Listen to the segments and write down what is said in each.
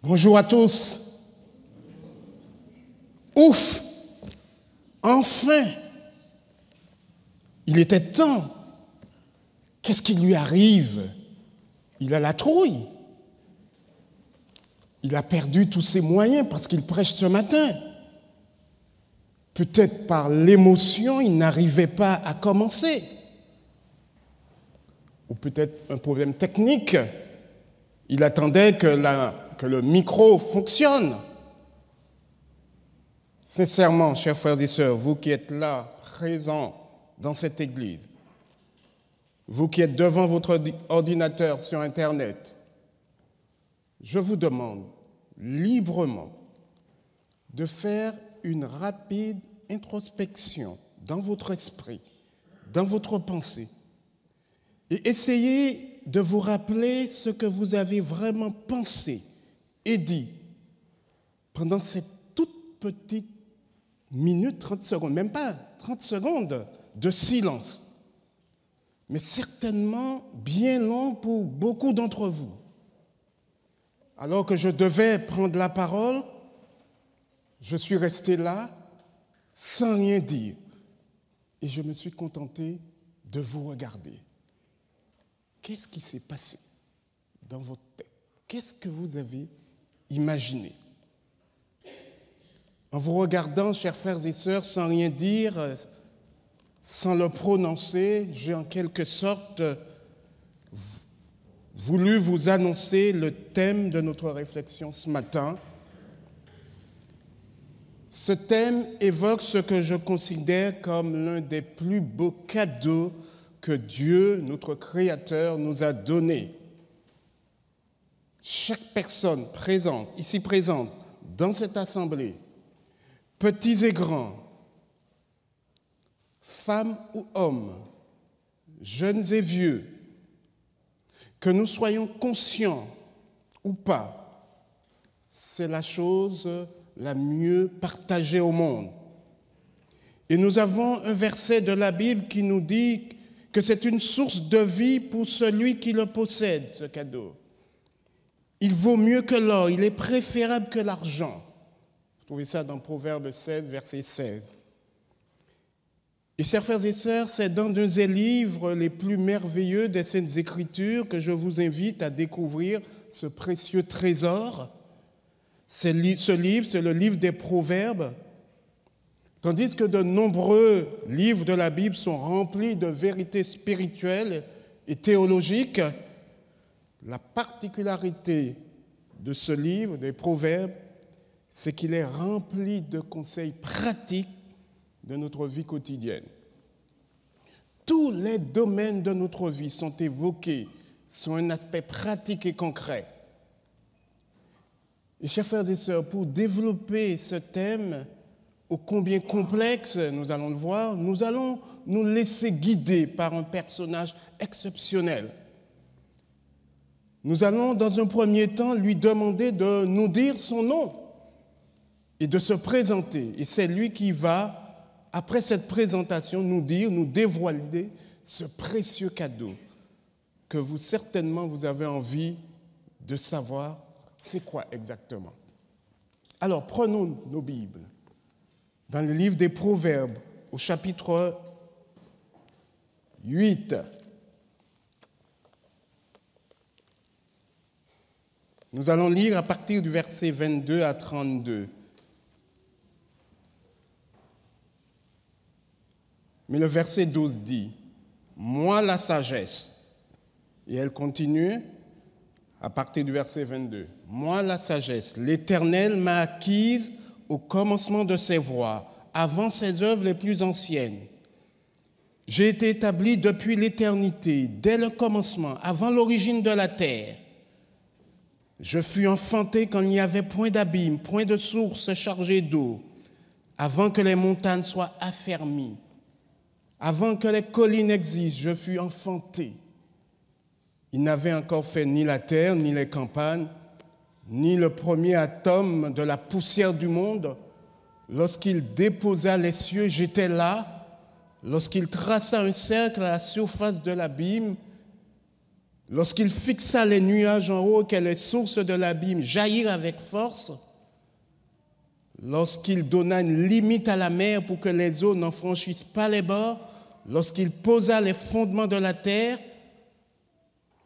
Bonjour à tous. Ouf! Enfin! Il était temps. Qu'est-ce qui lui arrive? Il a la trouille. Il a perdu tous ses moyens parce qu'il prêche ce matin. Peut-être par l'émotion, il n'arrivait pas à commencer. Ou peut-être un problème technique. Il attendait que le micro fonctionne. Sincèrement, chers frères et sœurs, vous qui êtes là, présents dans cette église, vous qui êtes devant votre ordinateur sur Internet, je vous demande librement de faire une rapide introspection dans votre esprit, dans votre pensée, et essayez de vous rappeler ce que vous avez vraiment pensé et dit pendant cette toute petite minute, 30 secondes, même pas 30 secondes de silence, mais certainement bien long pour beaucoup d'entre vous. Alors que je devais prendre la parole, je suis resté là sans rien dire et je me suis contenté de vous regarder. Qu'est-ce qui s'est passé dans votre tête? Qu'est-ce que vous avez imaginé? En vous regardant, chers frères et sœurs, sans rien dire, sans le prononcer, j'ai en quelque sorte voulu vous annoncer le thème de notre réflexion ce matin. Ce thème évoque ce que je considère comme l'un des plus beaux cadeaux que Dieu, notre Créateur, nous a donné. Chaque personne présente, ici présente, dans cette assemblée, petits et grands, femmes ou hommes, jeunes et vieux, que nous soyons conscients ou pas, c'est la chose la mieux partagée au monde. Et nous avons un verset de la Bible qui nous dit que c'est une source de vie pour celui qui le possède, ce cadeau. Il vaut mieux que l'or, il est préférable que l'argent. Vous trouvez ça dans Proverbe 16, verset 16. Et chers frères et sœurs, c'est dans un des livres les plus merveilleux des Saintes Écritures que je vous invite à découvrir ce précieux trésor. Ce livre, c'est le livre des Proverbes. Tandis que de nombreux livres de la Bible sont remplis de vérités spirituelles et théologiques, la particularité de ce livre, des Proverbes, c'est qu'il est rempli de conseils pratiques de notre vie quotidienne. Tous les domaines de notre vie sont évoqués sur un aspect pratique et concret. Et chers frères et sœurs, pour développer ce thème, ô combien complexe, nous allons le voir, nous allons nous laisser guider par un personnage exceptionnel. Nous allons, dans un premier temps, lui demander de nous dire son nom et de se présenter. Et c'est lui qui va, après cette présentation, nous dire, nous dévoiler ce précieux cadeau que vous, certainement, vous avez envie de savoir c'est quoi exactement. Alors, prenons nos Bibles. Dans le livre des Proverbes, au chapitre 8, nous allons lire à partir du verset 22 à 32. Mais le verset 12 dit, « Moi la sagesse », et elle continue à partir du verset 22, « Moi la sagesse, l'Éternel m'a acquise au commencement de ses voies, avant ses œuvres les plus anciennes. J'ai été établi depuis l'éternité, dès le commencement, avant l'origine de la terre. Je fus enfanté quand il n'y avait point d'abîme, point de source chargée d'eau, avant que les montagnes soient affermies, avant que les collines existent, je fus enfanté. Il n'avait encore fait ni la terre, ni les campagnes, ni le premier atome de la poussière du monde. Lorsqu'il déposa les cieux, j'étais là. Lorsqu'il traça un cercle à la surface de l'abîme, lorsqu'il fixa les nuages en haut, que les sources de l'abîme jaillirent avec force, lorsqu'il donna une limite à la mer pour que les eaux n'en franchissent pas les bords, lorsqu'il posa les fondements de la terre,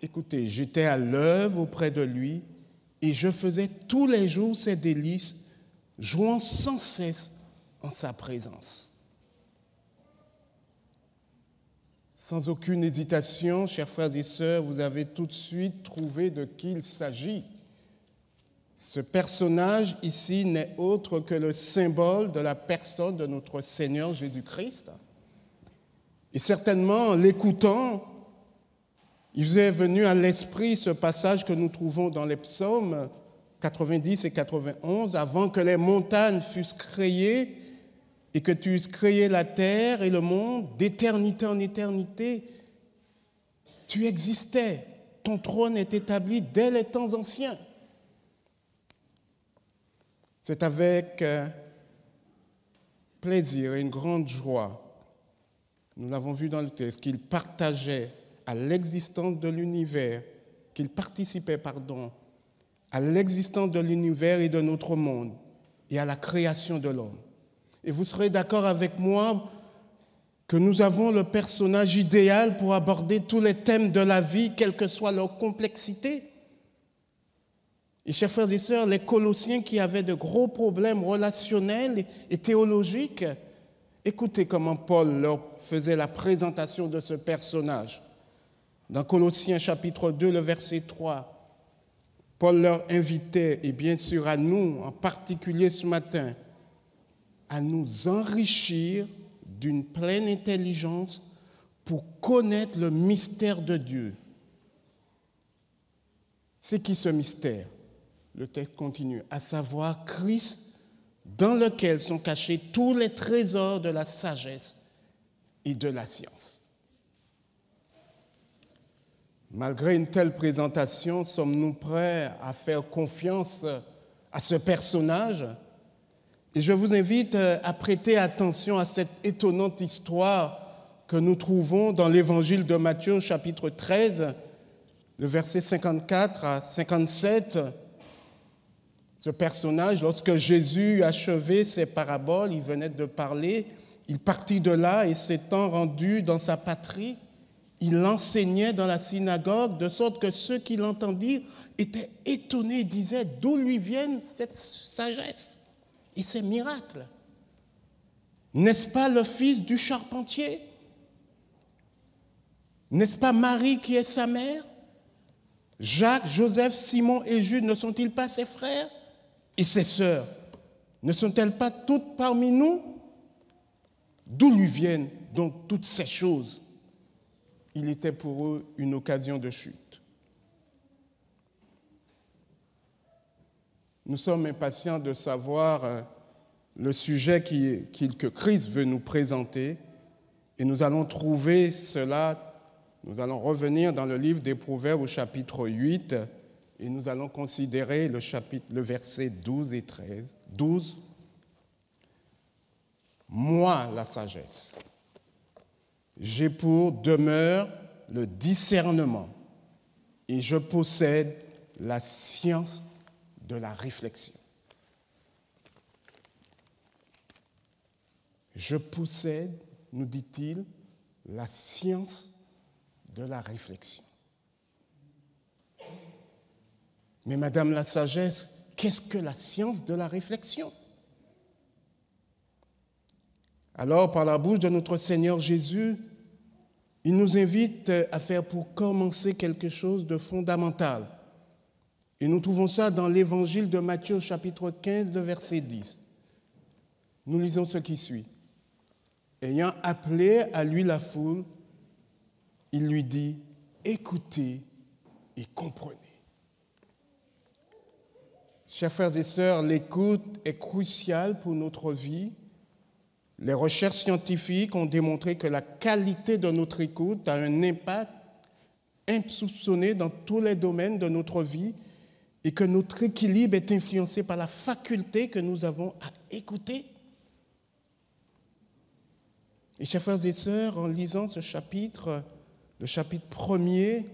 écoutez, j'étais à l'œuvre auprès de lui et je faisais tous les jours ses délices, jouant sans cesse en sa présence. Sans aucune hésitation, chers frères et sœurs, vous avez tout de suite trouvé de qui il s'agit. Ce personnage ici n'est autre que le symbole de la personne de notre Seigneur Jésus-Christ. Et certainement, en l'écoutant, il vous est venu à l'esprit ce passage que nous trouvons dans les psaumes 90 et 91, avant que les montagnes fussent créées et que tu eusses créé la terre et le monde, d'éternité en éternité, tu existais, ton trône est établi dès les temps anciens. C'est avec plaisir et une grande joie, nous l'avons vu dans le texte, qu'il partageait à l'existence de l'univers, qu'il participait, à l'existence de l'univers et de notre monde et à la création de l'homme. Et vous serez d'accord avec moi que nous avons le personnage idéal pour aborder tous les thèmes de la vie, quelle que soit leur complexité. Et chers frères et sœurs, les Colossiens qui avaient de gros problèmes relationnels et théologiques, écoutez comment Paul leur faisait la présentation de ce personnage. Dans Colossiens chapitre 2, le verset 3, Paul leur invitait, et bien sûr à nous, en particulier ce matin, à nous enrichir d'une pleine intelligence pour connaître le mystère de Dieu. C'est qui ce mystère? Le texte continue, à savoir Christ, dans lequel sont cachés tous les trésors de la sagesse et de la science. Malgré une telle présentation, sommes-nous prêts à faire confiance à ce personnage? Et je vous invite à prêter attention à cette étonnante histoire que nous trouvons dans l'évangile de Matthieu, chapitre 13, le verset 54 à 57. Ce personnage, lorsque Jésus eut achevé ses paraboles, il venait de parler, il partit de là et s'étant rendu dans sa patrie, il enseignait dans la synagogue, de sorte que ceux qui l'entendirent étaient étonnés et disaient « D'où lui viennent cette sagesse et ces miracles? N'est-ce pas le fils du charpentier? N'est-ce pas Marie qui est sa mère? Jacques, Joseph, Simon et Jude ne sont-ils pas ses frères et ses sœurs? Ne sont-elles pas toutes parmi nous? D'où lui viennent donc toutes ces choses? » Il était pour eux une occasion de chute. Nous sommes impatients de savoir le sujet que Christ veut nous présenter et nous allons trouver cela, nous allons revenir dans le livre des Proverbes au chapitre 8 et nous allons considérer le verset 12 et 13. 12. Moi, la sagesse, j'ai pour demeure le discernement et je possède la science de la réflexion. Je possède, nous dit-il, la science de la réflexion. Mais Madame la sagesse, qu'est-ce que la science de la réflexion? Alors, par la bouche de notre Seigneur Jésus, il nous invite à faire pour commencer quelque chose de fondamental. Et nous trouvons ça dans l'évangile de Matthieu, chapitre 15, le verset 10. Nous lisons ce qui suit. Ayant appelé à lui la foule, il lui dit, écoutez et comprenez. Chers frères et sœurs, l'écoute est cruciale pour notre vie. Les recherches scientifiques ont démontré que la qualité de notre écoute a un impact insoupçonné dans tous les domaines de notre vie et que notre équilibre est influencé par la faculté que nous avons à écouter. Et chers frères et sœurs, en lisant ce chapitre, le chapitre 1er,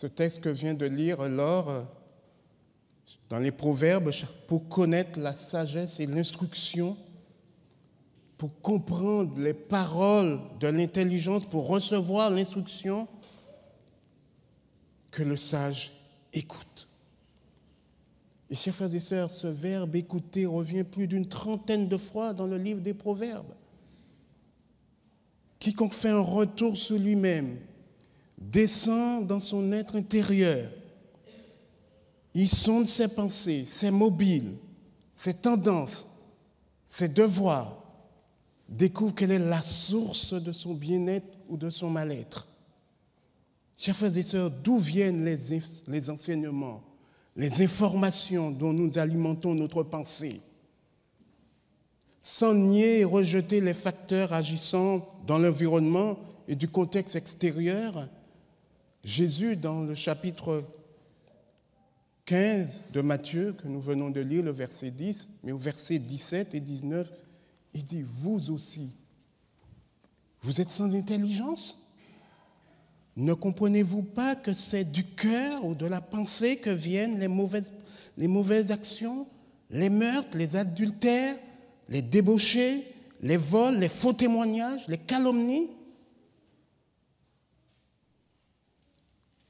Ce texte que vient de lire Laure, dans les Proverbes, pour connaître la sagesse et l'instruction, pour comprendre les paroles de l'intelligence, pour recevoir l'instruction, que le sage écoute. Et chers frères et sœurs, ce verbe écouter revient plus d'une trentaine de fois dans le livre des Proverbes. Quiconque fait un retour sur lui-même descend dans son être intérieur. Il sonde ses pensées, ses mobiles, ses tendances, ses devoirs, découvre quelle est la source de son bien-être ou de son mal-être. Chers frères et sœurs, d'où viennent les enseignements, les informations dont nous alimentons notre pensée? Sans nier et rejeter les facteurs agissant dans l'environnement et du contexte extérieur, Jésus, dans le chapitre 15 de Matthieu, que nous venons de lire, le verset 10, mais au verset 17 et 19, il dit, vous aussi, vous êtes sans intelligence? Ne comprenez-vous pas que c'est du cœur ou de la pensée que viennent les mauvaises actions, les meurtres, les adultères, les débauchés, les vols, les faux témoignages, les calomnies?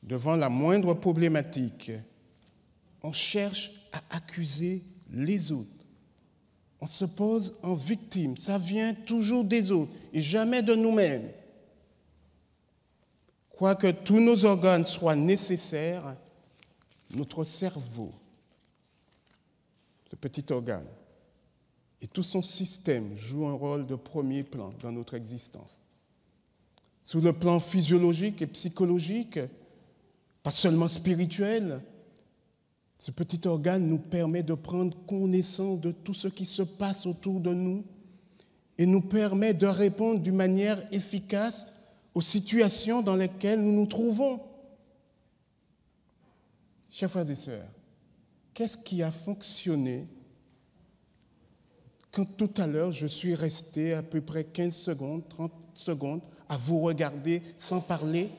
Devant la moindre problématique, on cherche à accuser les autres. On se pose en victime. Ça vient toujours des autres et jamais de nous-mêmes. Quoique tous nos organes soient nécessaires, notre cerveau, ce petit organe, et tout son système joue un rôle de premier plan dans notre existence. Sur le plan physiologique et psychologique, pas seulement spirituel, ce petit organe nous permet de prendre connaissance de tout ce qui se passe autour de nous et nous permet de répondre d'une manière efficace aux situations dans lesquelles nous nous trouvons. Chers frères et sœurs, qu'est-ce qui a fonctionné quand tout à l'heure je suis resté à peu près 15 secondes, 30 secondes à vous regarder sans parler?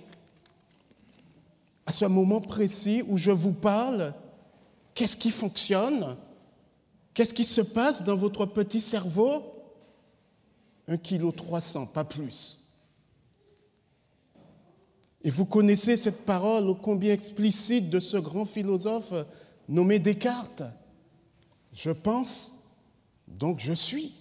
À ce moment précis où je vous parle, qu'est-ce qui fonctionne? Qu'est-ce qui se passe dans votre petit cerveau? 1,3 kg, pas plus. Et vous connaissez cette parole ô combien explicite de ce grand philosophe nommé Descartes. Je pense, donc je suis.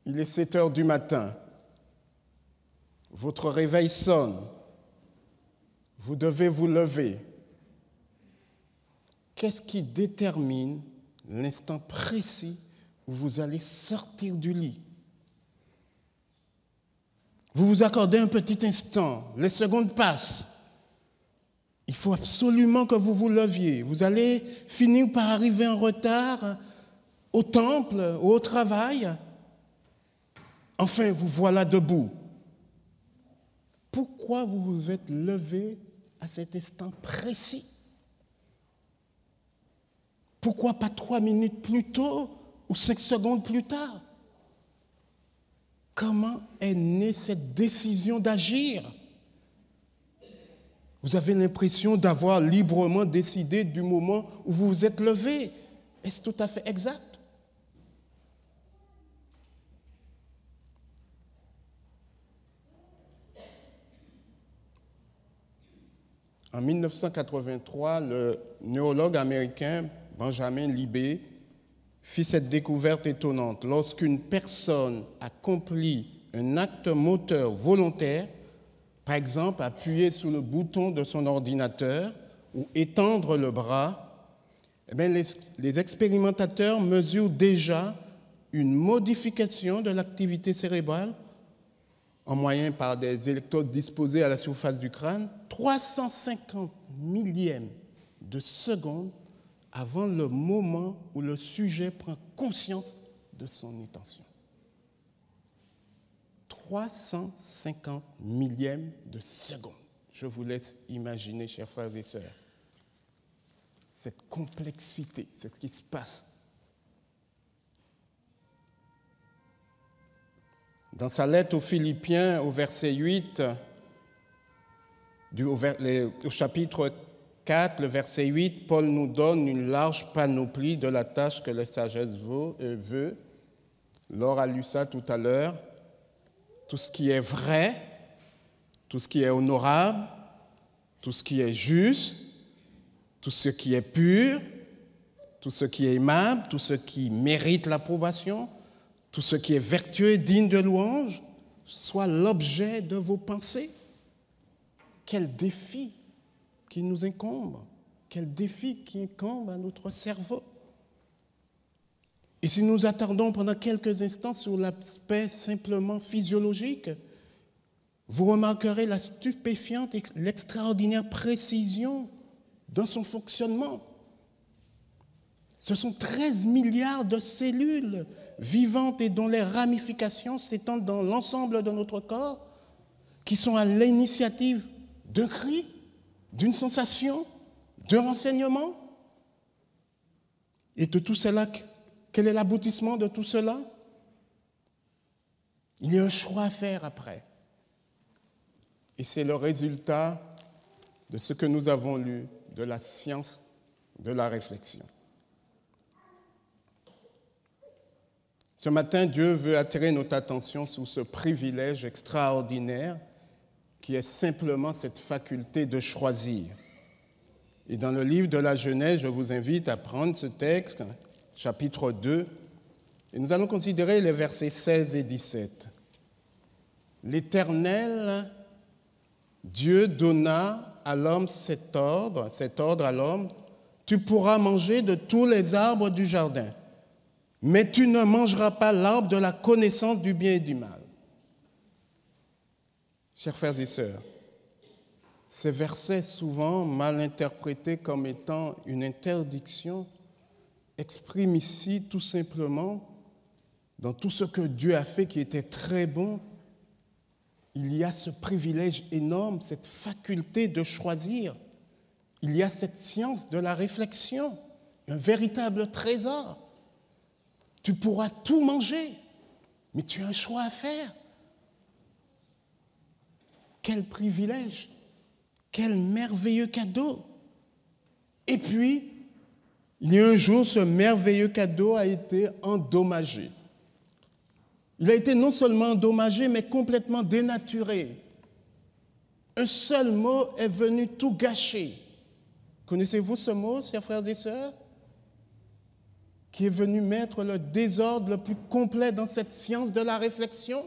Il est 7 heures du matin. Votre réveil sonne. Vous devez vous lever. Qu'est-ce qui détermine l'instant précis où vous allez sortir du lit? Vous vous accordez un petit instant, les secondes passent. Il faut absolument que vous vous leviez. Vous allez finir par arriver en retard au temple ou au travail. Enfin, vous voilà debout. Pourquoi vous vous êtes levé à cet instant précis? Pourquoi pas 3 minutes plus tôt ou 5 secondes plus tard? Comment est née cette décision d'agir? Vous avez l'impression d'avoir librement décidé du moment où vous vous êtes levé. Est-ce tout à fait exact? En 1983, le neurologue américain Benjamin Libet fit cette découverte étonnante. Lorsqu'une personne accomplit un acte moteur volontaire, par exemple appuyer sur le bouton de son ordinateur ou étendre le bras, les expérimentateurs mesurent déjà une modification de l'activité cérébrale, en moyenne par des électrodes disposées à la surface du crâne, 350 millièmes de seconde avant le moment où le sujet prend conscience de son intention. 350 millièmes de seconde. Je vous laisse imaginer, chers frères et sœurs, cette complexité, c'est ce qui se passe Dans sa lettre aux Philippiens, au verset 8, au chapitre 4, le verset 8, Paul nous donne une large panoplie de la tâche que la sagesse veut. Laure a lu ça tout à l'heure. Tout ce qui est vrai, tout ce qui est honorable, tout ce qui est juste, tout ce qui est pur, tout ce qui est aimable, tout ce qui mérite l'approbation, tout ce qui est vertueux et digne de louange, soit l'objet de vos pensées. Quel défi qui nous incombe, quel défi qui incombe à notre cerveau. Et si nous attardons pendant quelques instants sur l'aspect simplement physiologique, vous remarquerez la stupéfiante et l'extraordinaire précision dans son fonctionnement. Ce sont 13 milliards de cellules vivantes et dont les ramifications s'étendent dans l'ensemble de notre corps, qui sont à l'initiative d'un cri, d'une sensation, d'un renseignement. Et de tout cela, quel est l'aboutissement de tout cela? Il y a un choix à faire après. Et c'est le résultat de ce que nous avons lu, de la science de la réflexion. Ce matin, Dieu veut attirer notre attention sur ce privilège extraordinaire qui est simplement cette faculté de choisir. Et dans le livre de la Genèse, je vous invite à prendre ce texte, chapitre 2, et nous allons considérer les versets 16 et 17. L'Éternel, Dieu donna à l'homme cet ordre à l'homme, tu pourras manger de tous les arbres du jardin, mais tu ne mangeras pas l'arbre de la connaissance du bien et du mal. Chers frères et sœurs, ces versets souvent mal interprétés comme étant une interdiction expriment ici tout simplement, dans tout ce que Dieu a fait qui était très bon, il y a ce privilège énorme, cette faculté de choisir. Il y a cette science de la réflexion, un véritable trésor. Tu pourras tout manger, mais tu as un choix à faire. Quel privilège, quel merveilleux cadeau. Et puis, il y a un jour, ce merveilleux cadeau a été endommagé. Il a été non seulement endommagé, mais complètement dénaturé. Un seul mot est venu tout gâcher. Connaissez-vous ce mot, chers frères et sœurs? Qui est venu mettre le désordre le plus complet dans cette science de la réflexion?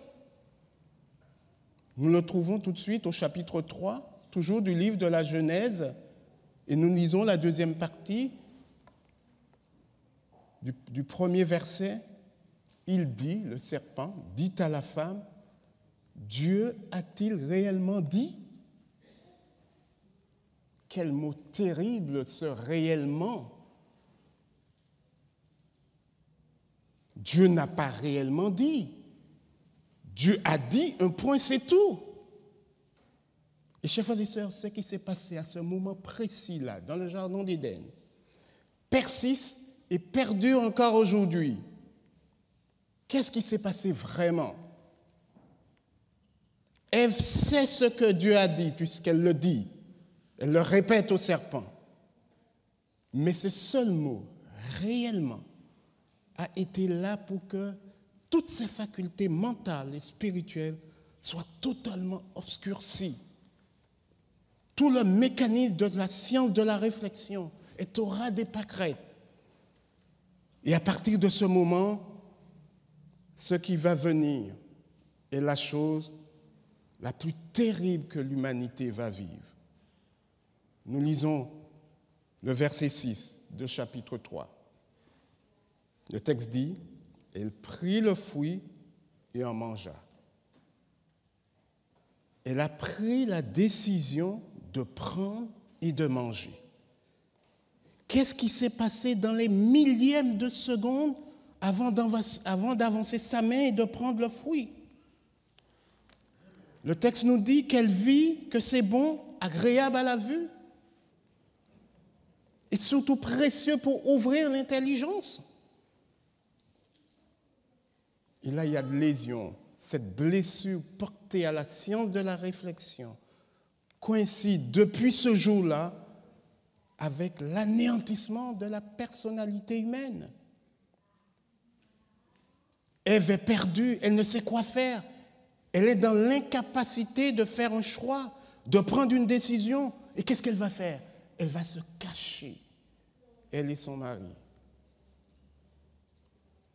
Nous le trouvons tout de suite au chapitre 3, toujours du livre de la Genèse, et nous lisons la deuxième partie du premier verset. Il dit, le serpent, dit à la femme, Dieu a-t-il réellement dit? Quel mot terrible ce réellement! Dieu n'a pas réellement dit. Dieu a dit, un point, c'est tout. Et chers frères et sœurs, ce qui s'est passé à ce moment précis-là, dans le jardin d'Éden, persiste et perdure encore aujourd'hui. Qu'est-ce qui s'est passé vraiment? Ève sait ce que Dieu a dit, puisqu'elle le dit. Elle le répète au serpent. Mais ce seul mot, réellement, a été là pour que toutes ses facultés mentales et spirituelles soient totalement obscurcies. Tout le mécanisme de la science de la réflexion est au ras des pâquerettes. Et à partir de ce moment, ce qui va venir est la chose la plus terrible que l'humanité va vivre. Nous lisons le verset 6 de chapitre 3. Le texte dit, « Elle prit le fruit et en mangea. » Elle a pris la décision de prendre et de manger. Qu'est-ce qui s'est passé dans les millièmes de seconde avant d'avancer sa main et de prendre le fruit? Le texte nous dit qu'elle vit que c'est bon, agréable à la vue, et surtout précieux pour ouvrir l'intelligence. Et là, il y a de lésions cette blessure portée à la science de la réflexion coïncide depuis ce jour-là avec l'anéantissement de la personnalité humaine. Ève est perdue, elle ne sait quoi faire. Elle est dans l'incapacité de faire un choix, de prendre une décision. Et qu'est-ce qu'elle va faire? Elle va se cacher, elle et son mari.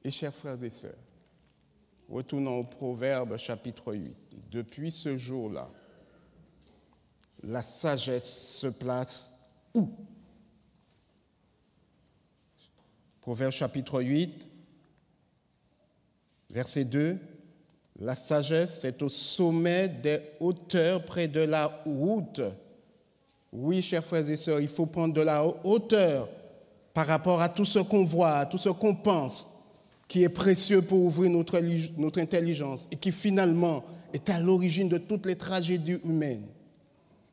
Et chers frères et sœurs, retournons au Proverbe chapitre 8. Depuis ce jour-là, la sagesse se place où? Proverbe chapitre 8, verset 2. La sagesse est au sommet des hauteurs près de la route. Oui, chers frères et sœurs, il faut prendre de la hauteur par rapport à tout ce qu'on voit, à tout ce qu'on pense, qui est précieux pour ouvrir notre intelligence et qui finalement est à l'origine de toutes les tragédies humaines.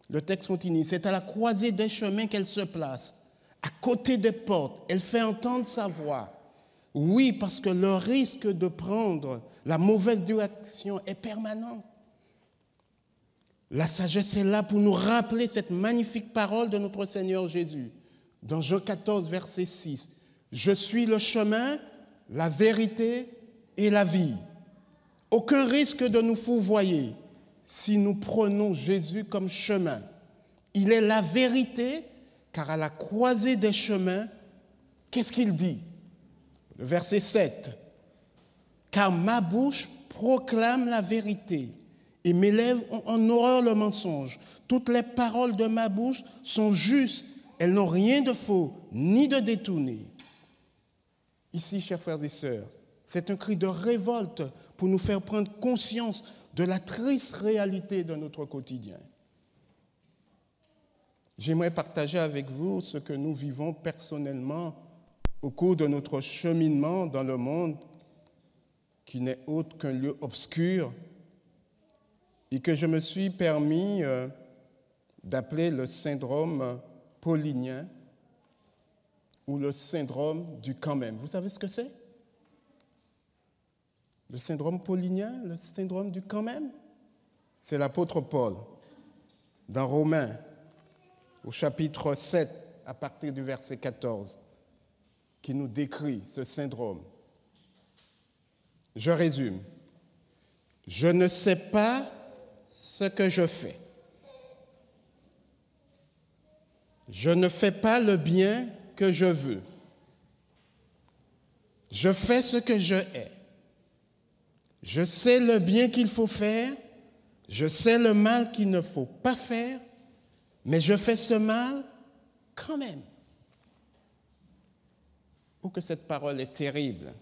Le texte continue. C'est à la croisée des chemins qu'elle se place, à côté des portes. Elle fait entendre sa voix. Oui, parce que le risque de prendre la mauvaise direction est permanent. La sagesse est là pour nous rappeler cette magnifique parole de notre Seigneur Jésus. Dans Jean 14, verset 6. Je suis le chemin, la vérité et la vie. Aucun risque de nous fourvoyer si nous prenons Jésus comme chemin. Il est la vérité, car à la croisée des chemins, qu'est-ce qu'il dit? Le verset 7. Car ma bouche proclame la vérité et mes lèvres ont en horreur le mensonge. Toutes les paroles de ma bouche sont justes. Elles n'ont rien de faux ni de détourné. Ici, chers frères et sœurs, c'est un cri de révolte pour nous faire prendre conscience de la triste réalité de notre quotidien. J'aimerais partager avec vous ce que nous vivons personnellement au cours de notre cheminement dans le monde qui n'est autre qu'un lieu obscur et que je me suis permis d'appeler le syndrome paulinien ou le syndrome du quand même. Vous savez ce que c'est? Le syndrome paulinien, le syndrome du quand même? C'est l'apôtre Paul, dans Romains, au chapitre 7, à partir du verset 14, qui nous décrit ce syndrome. Je résume. Je ne sais pas ce que je fais. Je ne fais pas le bien que je veux. Je fais ce que je hais. Je sais le bien qu'il faut faire. Je sais le mal qu'il ne faut pas faire. Mais je fais ce mal quand même. Oh, que cette parole est terrible.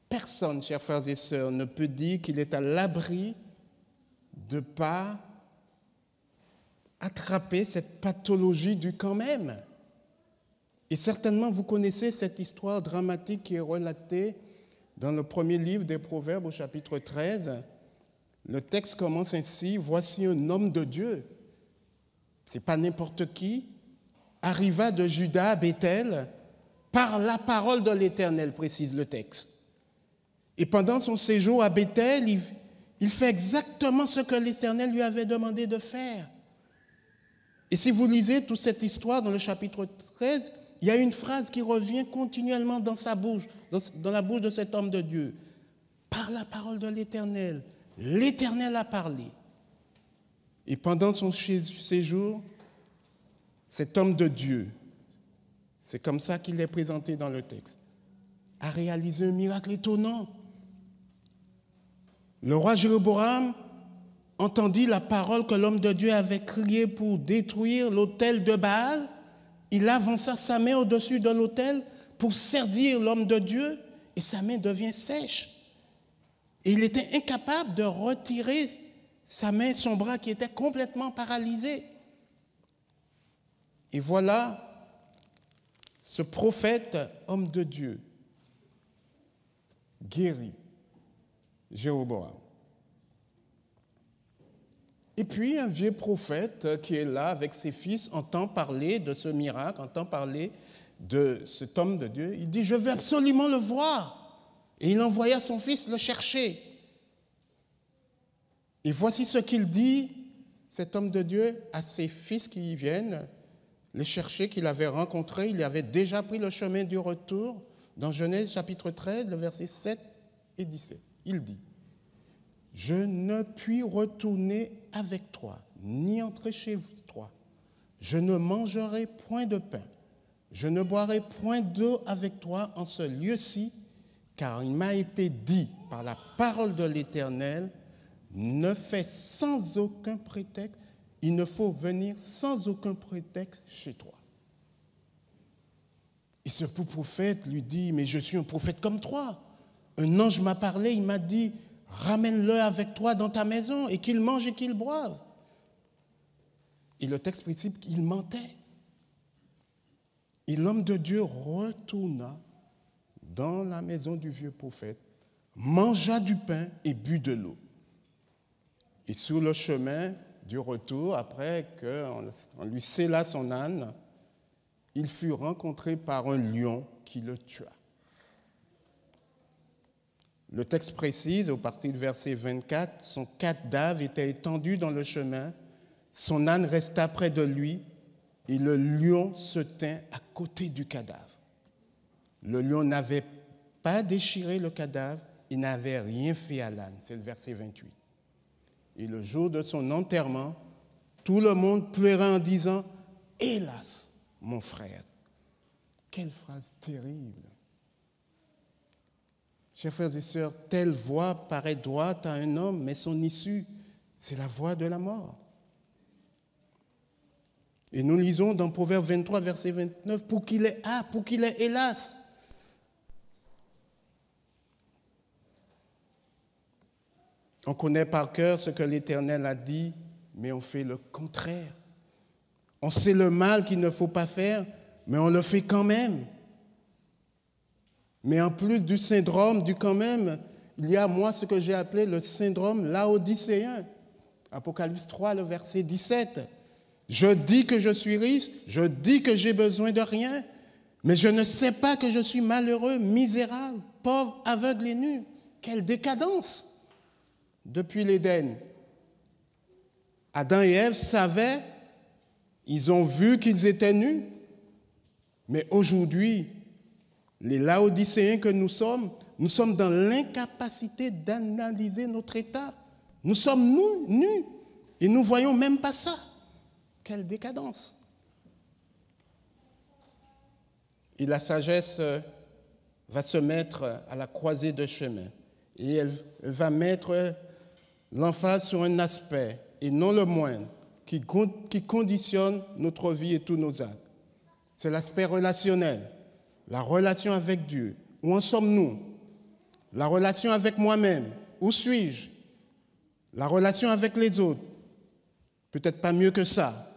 Personne, chers frères et sœurs, ne peut dire qu'il est à l'abri de ne pas attraper cette pathologie du quand même. Et certainement, vous connaissez cette histoire dramatique qui est relatée dans le premier livre des Proverbes au chapitre 13. Le texte commence ainsi. Voici un homme de Dieu. Ce n'est pas n'importe qui. Arriva de Juda à Béthel par la parole de l'Éternel, précise le texte. Et pendant son séjour à Béthel, il fait exactement ce que l'Éternel lui avait demandé de faire. Et si vous lisez toute cette histoire dans le chapitre 13, il y a une phrase qui revient continuellement dans sa bouche, dans la bouche de cet homme de Dieu. Par la parole de l'Éternel, l'Éternel a parlé. Et pendant son séjour, cet homme de Dieu, c'est comme ça qu'il est présenté dans le texte, a réalisé un miracle étonnant. Le roi Jéroboam entendit la parole que l'homme de Dieu avait criée pour détruire l'autel de Baal. Il avança sa main au-dessus de l'autel pour saisir l'homme de Dieu et sa main devient sèche. Et il était incapable de retirer sa main, son bras qui était complètement paralysé. Et voilà ce prophète, homme de Dieu, guérit Jéroboam. Et puis un vieux prophète qui est là avec ses fils entend parler de ce miracle, entend parler de cet homme de Dieu. Il dit, je veux absolument le voir. Et il envoya son fils le chercher. Et voici ce qu'il dit, cet homme de Dieu, à ses fils qui y viennent, les chercher, qu'il avait rencontrés. Il avait déjà pris le chemin du retour. Dans Genèse chapitre 13, le verset 7 et 17. Il dit, « Je ne puis retourner avec toi, ni entrer chez toi. Je ne mangerai point de pain. Je ne boirai point d'eau avec toi en ce lieu-ci, car il m'a été dit par la parole de l'Éternel, ne fais sans aucun prétexte, il ne faut venir sans aucun prétexte chez toi. » Et ce prophète lui dit, « Mais je suis un prophète comme toi. Un ange m'a parlé, il m'a dit, ramène-le avec toi dans ta maison et qu'il mange et qu'il boive. » Et le texte précise qu'il mentait. Et l'homme de Dieu retourna dans la maison du vieux prophète, mangea du pain et but de l'eau. Et sur le chemin du retour, après qu'on lui sella son âne, il fut rencontré par un lion qui le tua. Le texte précise, au partir du verset 24, son cadavre était étendu dans le chemin, son âne resta près de lui, et le lion se tint à côté du cadavre. Le lion n'avait pas déchiré le cadavre, il n'avait rien fait à l'âne. C'est le verset 28. Et le jour de son enterrement, tout le monde pleura en disant, « Hélas, mon frère !» Quelle phrase terrible. Chers frères et sœurs, telle voie paraît droite à un homme, mais son issue, c'est la voie de la mort. Et nous lisons dans Proverbe 23, verset 29, « Pour qu'il ait hélas !» On connaît par cœur ce que l'Éternel a dit, mais on fait le contraire. On sait le mal qu'il ne faut pas faire, mais on le fait quand même. Mais en plus du syndrome du quand même, il y a moi ce que j'ai appelé le syndrome laodicéen. Apocalypse 3, le verset 17. Je dis que je suis riche, je dis que j'ai besoin de rien, mais je ne sais pas que je suis malheureux, misérable, pauvre, aveugle et nu. Quelle décadence! Depuis l'Éden, Adam et Ève savaient, ils ont vu qu'ils étaient nus, mais aujourd'hui, les Laodicéens que nous sommes dans l'incapacité d'analyser notre état. Nous sommes nus et nous ne voyons même pas ça. Quelle décadence! Et la sagesse va se mettre à la croisée de chemin et elle va mettre l'emphase sur un aspect, et non le moindre, qui conditionne notre vie et tous nos actes. C'est l'aspect relationnel, la relation avec Dieu. Où en sommes-nous? La relation avec moi-même. Où suis-je? La relation avec les autres. Peut-être pas mieux que ça.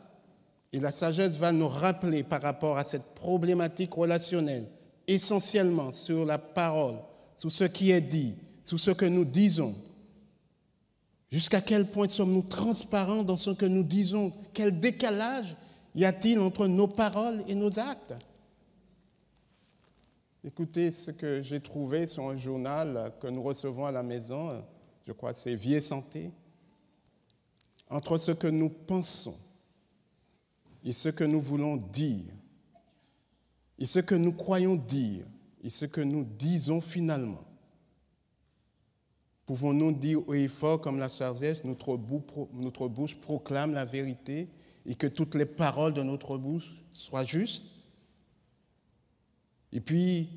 Et la sagesse va nous rappeler par rapport à cette problématique relationnelle, essentiellement sur la parole, sur ce qui est dit, sur ce que nous disons. Jusqu'à quel point sommes-nous transparents dans ce que nous disons? Quel décalage y a-t-il entre nos paroles et nos actes? Écoutez ce que j'ai trouvé sur un journal que nous recevons à la maison, je crois que c'est Vie et Santé. Entre ce que nous pensons et ce que nous voulons dire, et ce que nous croyons dire, et ce que nous disons finalement, pouvons-nous dire haut et fort comme la sagesse, notre bouche proclame la vérité et que toutes les paroles de notre bouche soient justes? Et puis,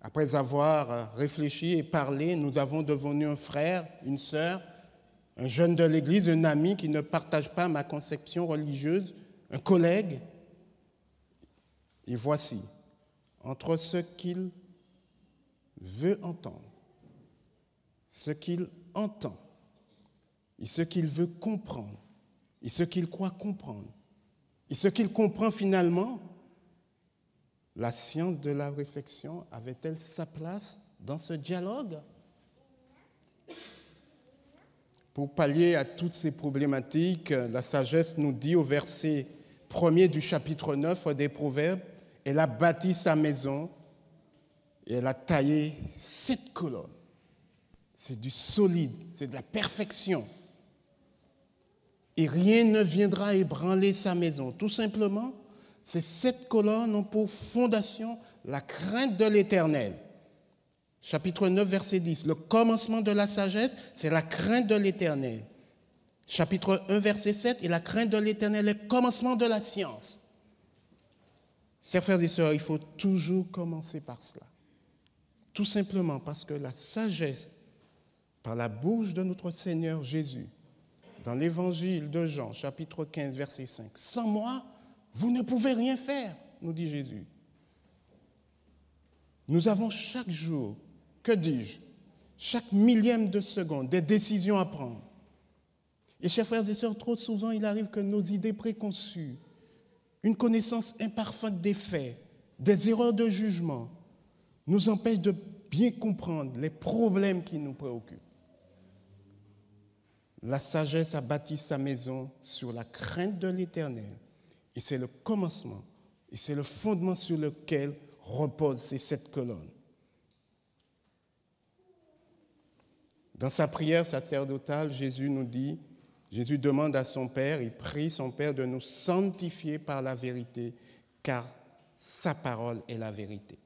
après avoir réfléchi et parlé, nous avons devenu un frère, une sœur, un jeune de l'Église, un ami qui ne partage pas ma conception religieuse, un collègue. Et voici, entre ce qu'il veut entendre, ce qu'il entend, et ce qu'il veut comprendre, et ce qu'il croit comprendre, et ce qu'il comprend finalement, la science de la réflexion avait-elle sa place dans ce dialogue? Pour pallier à toutes ces problématiques, la sagesse nous dit au verset 1er du chapitre 9 des Proverbes, elle a bâti sa maison Et elle a taillé 7 colonnes. C'est du solide, c'est de la perfection. Et rien ne viendra ébranler sa maison. Tout simplement, ces 7 colonnes ont pour fondation la crainte de l'Éternel. Chapitre 9, verset 10. Le commencement de la sagesse, c'est la crainte de l'Éternel. Chapitre 1, verset 7. Et la crainte de l'Éternel est le commencement de la science. Chers frères et sœurs, il faut toujours commencer par cela. Tout simplement parce que la sagesse, par la bouche de notre Seigneur Jésus, dans l'évangile de Jean, chapitre 15, verset 5, « Sans moi, vous ne pouvez rien faire », nous dit Jésus. Nous avons chaque jour, que dis-je, chaque millième de seconde, des décisions à prendre. Et chers frères et sœurs, trop souvent, il arrive que nos idées préconçues, une connaissance imparfaite des faits, des erreurs de jugement, nous empêchent de bien comprendre les problèmes qui nous préoccupent. La sagesse a bâti sa maison sur la crainte de l'Éternel. Et c'est le commencement, et c'est le fondement sur lequel reposent ces 7 colonnes. Dans sa prière sacerdotale, Jésus demande à son Père, il prie son Père de nous sanctifier par la vérité, car sa parole est la vérité.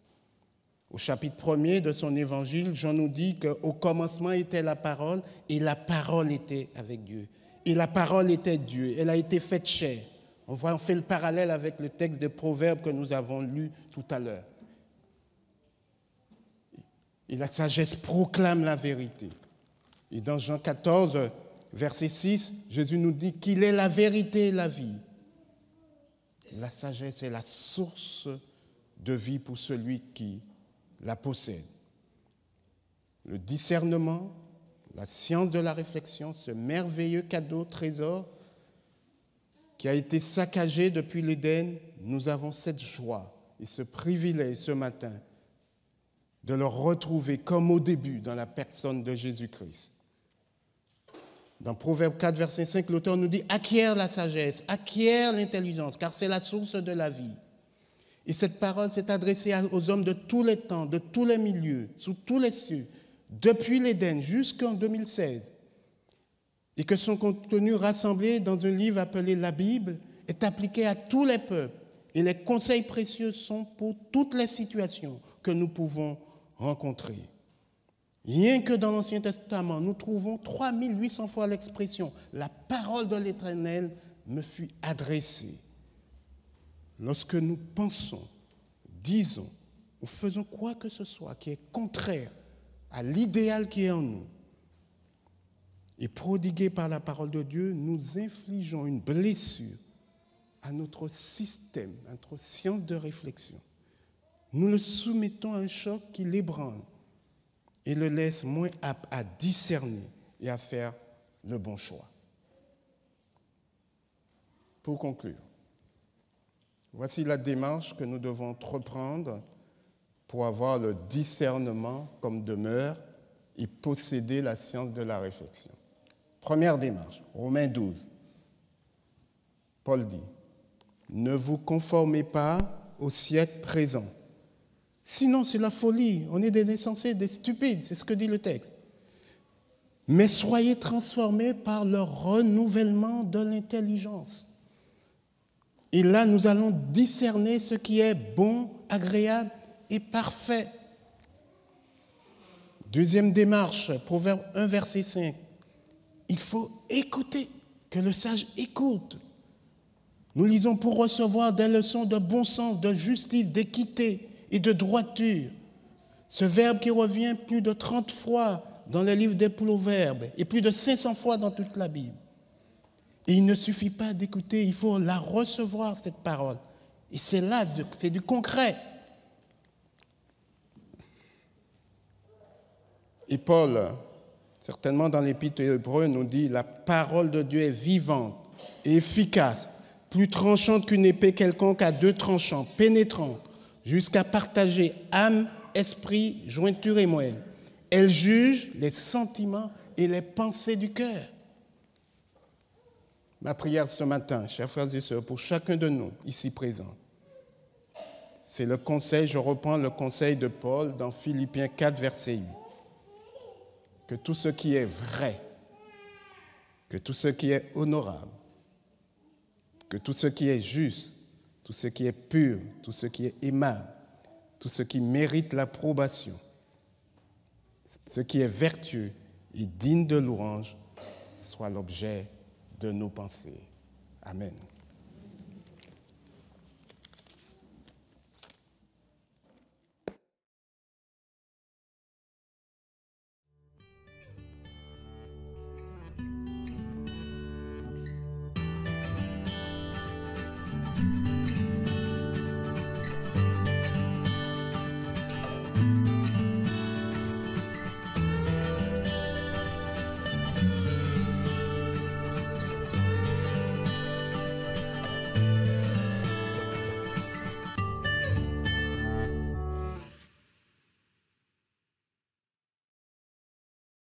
Au chapitre 1er de son évangile, Jean nous dit qu'au commencement était la parole, et la parole était avec Dieu. Et la parole était Dieu, elle a été faite chair. On fait le parallèle avec le texte de Proverbes que nous avons lu tout à l'heure. Et la sagesse proclame la vérité. Et dans Jean 14, verset 6, Jésus nous dit qu'il est la vérité et la vie. La sagesse est la source de vie pour celui qui la possède. Le discernement, la science de la réflexion, ce merveilleux cadeau, trésor, qui a été saccagé depuis l'Éden, nous avons cette joie et ce privilège ce matin de le retrouver comme au début dans la personne de Jésus-Christ. Dans Proverbe 4, verset 5, l'auteur nous dit « Acquiert la sagesse, acquiert l'intelligence, car c'est la source de la vie. » Et cette parole s'est adressée aux hommes de tous les temps, de tous les milieux, sous tous les cieux, depuis l'Éden jusqu'en 2016. Et que son contenu rassemblé dans un livre appelé la Bible est appliqué à tous les peuples. Et les conseils précieux sont pour toutes les situations que nous pouvons rencontrer. Rien que dans l'Ancien Testament, nous trouvons 3800 fois l'expression « La parole de l'Éternel me fut adressée ». Lorsque nous pensons, disons ou faisons quoi que ce soit qui est contraire à l'idéal qui est en nous et prodigué par la parole de Dieu, nous infligeons une blessure à notre système, à notre science de réflexion. Nous le soumettons à un choc qui l'ébranle et le laisse moins apte à discerner et à faire le bon choix. Pour conclure, voici la démarche que nous devons reprendre pour avoir le discernement comme demeure et posséder la science de la réflexion. Première démarche, Romains 12. Paul dit « Ne vous conformez pas au siècle présent. Sinon, c'est la folie. On est des insensés, des stupides. C'est ce que dit le texte. Mais soyez transformés par le renouvellement de l'intelligence. Et là, nous allons discerner ce qui est bon, agréable et parfait. Deuxième démarche, Proverbe 1, verset 5. Il faut écouter, que le sage écoute. Nous lisons pour recevoir des leçons de bon sens, de justice, d'équité et de droiture. Ce verbe qui revient plus de 30 fois dans le livre des Proverbes et plus de 500 fois dans toute la Bible. Et il ne suffit pas d'écouter, il faut la recevoir, cette parole. Et c'est là, c'est du concret. Et Paul, certainement dans l'Épître aux Hébreux, nous dit « La parole de Dieu est vivante et efficace, plus tranchante qu'une épée quelconque à 2 tranchants, pénétrante, jusqu'à partager âme, esprit, jointure et moelle. Elle juge les sentiments et les pensées du cœur. » Ma prière ce matin, chers frères et sœurs, pour chacun de nous ici présents, c'est le conseil, je reprends le conseil de Paul dans Philippiens 4, verset 8. Que tout ce qui est vrai, que tout ce qui est honorable, que tout ce qui est juste, tout ce qui est pur, tout ce qui est aimable, tout ce qui mérite l'approbation, ce qui est vertueux et digne de louange, soit l'objet de nos pensées. Amen.